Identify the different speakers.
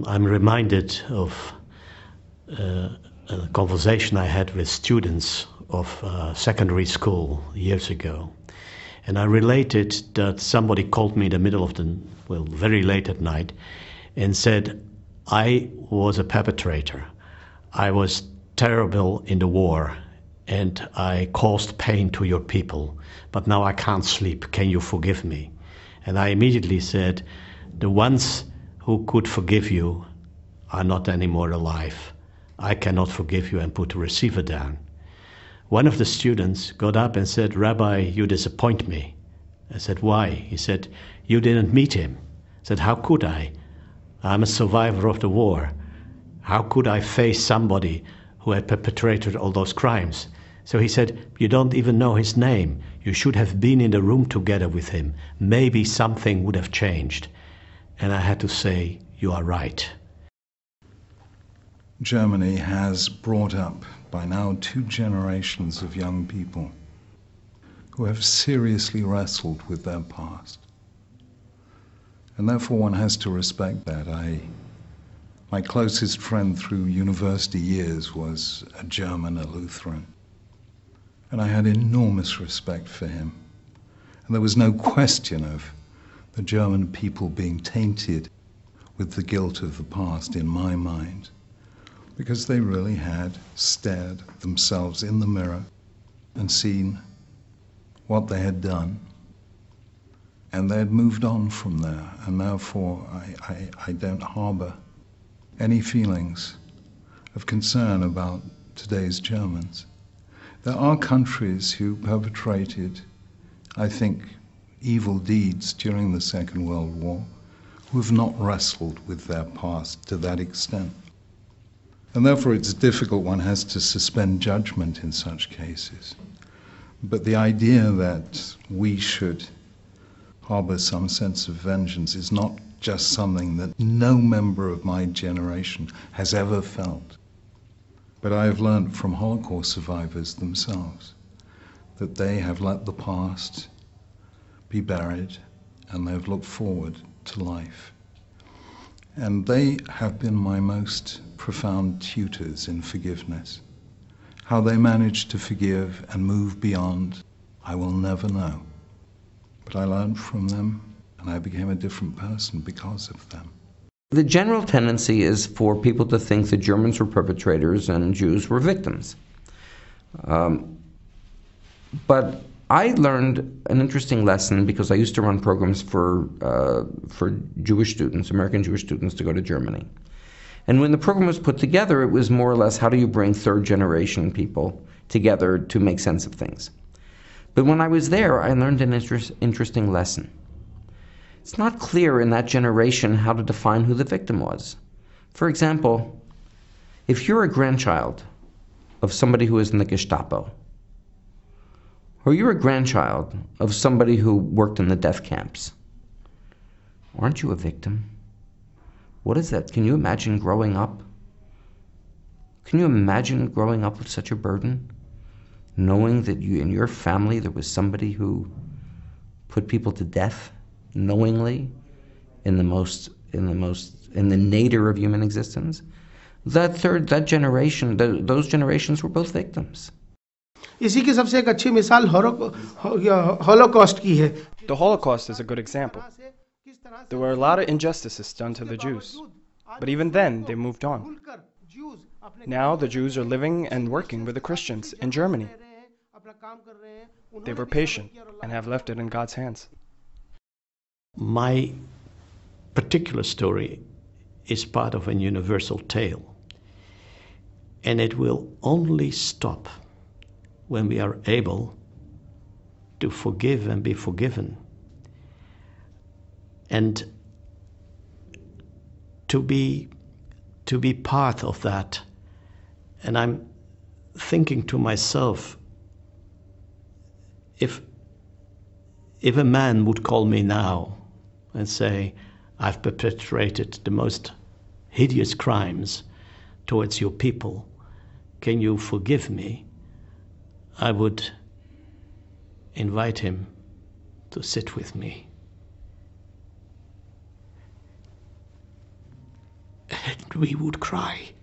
Speaker 1: I'm reminded of a conversation I had with students of secondary school years ago. And I related that somebody called me in the middle of the, very late at night and said, I was a perpetrator. I was terrible in the war and I caused pain to your people, but now I can't sleep. Can you forgive me? And I immediately said, the ones who could forgive you are not anymore alive. I cannot forgive you, and put the receiver down. One of the students got up and said, Rabbi, you disappoint me. I said, why? He said, you didn't meet him. I said, how could I? I'm a survivor of the war. How could I face somebody who had perpetrated all those crimes? So he said, you don't even know his name. You should have been in the room together with him. Maybe something would have changed. And I had to say, you are right.
Speaker 2: Germany has brought up by now 2 generations of young people who have seriously wrestled with their past. And therefore one has to respect that. My closest friend through university years was a German, a Lutheran. And I had enormous respect for him. And there was no question of the German people being tainted with the guilt of the past in my mind, because they really had stared themselves in the mirror and seen what they had done, and they had moved on from there, and therefore I don't harbor any feelings of concern about today's Germans. There are countries who perpetrated, I think, evil deeds during the Second World War who have not wrestled with their past to that extent. And therefore it's difficult, one has to suspend judgment in such cases. But the idea that we should harbor some sense of vengeance is not just something that no member of my generation has ever felt. But I have learned from Holocaust survivors themselves that they have let the past be buried and they've looked forward to life. And they have been my most profound tutors in forgiveness. How they managed to forgive and move beyond, I will never know. But I learned from them, and I became a different person because of them.
Speaker 3: The general tendency is for people to think that Germans were perpetrators and Jews were victims. But I learned an interesting lesson because I used to run programs for Jewish students, American Jewish students, to go to Germany. And when the program was put together, it was more or less, how do you bring third-generation people together to make sense of things? But when I was there, I learned an interesting lesson. It's not clear in that generation how to define who the victim was. For example, if you're a grandchild of somebody who was in the Gestapo, or you're a grandchild of somebody who worked in the death camps, aren't you a victim? What is that? Can you imagine growing up? Can you imagine growing up with such a burden? Knowing that in your family there was somebody who put people to death knowingly in the nadir of human existence? That generation, those generations were both victims.
Speaker 4: इसी की सबसे एक अच्छी मिसाल Holocaust की है.
Speaker 5: The Holocaust is a good example. There were a lot of injustices done to the Jews, but even then they moved on. Now the Jews are living and working with the Christians in Germany. They were patient and have left it in God's hands.
Speaker 1: My particular story is part of a universal tale, and it will only stop when we are able to forgive and be forgiven, and to be part of that. And I'm thinking to myself, if a man would call me now and say, I've perpetrated the most hideous crimes towards your people, can you forgive me? I would invite him to sit with me and we would cry.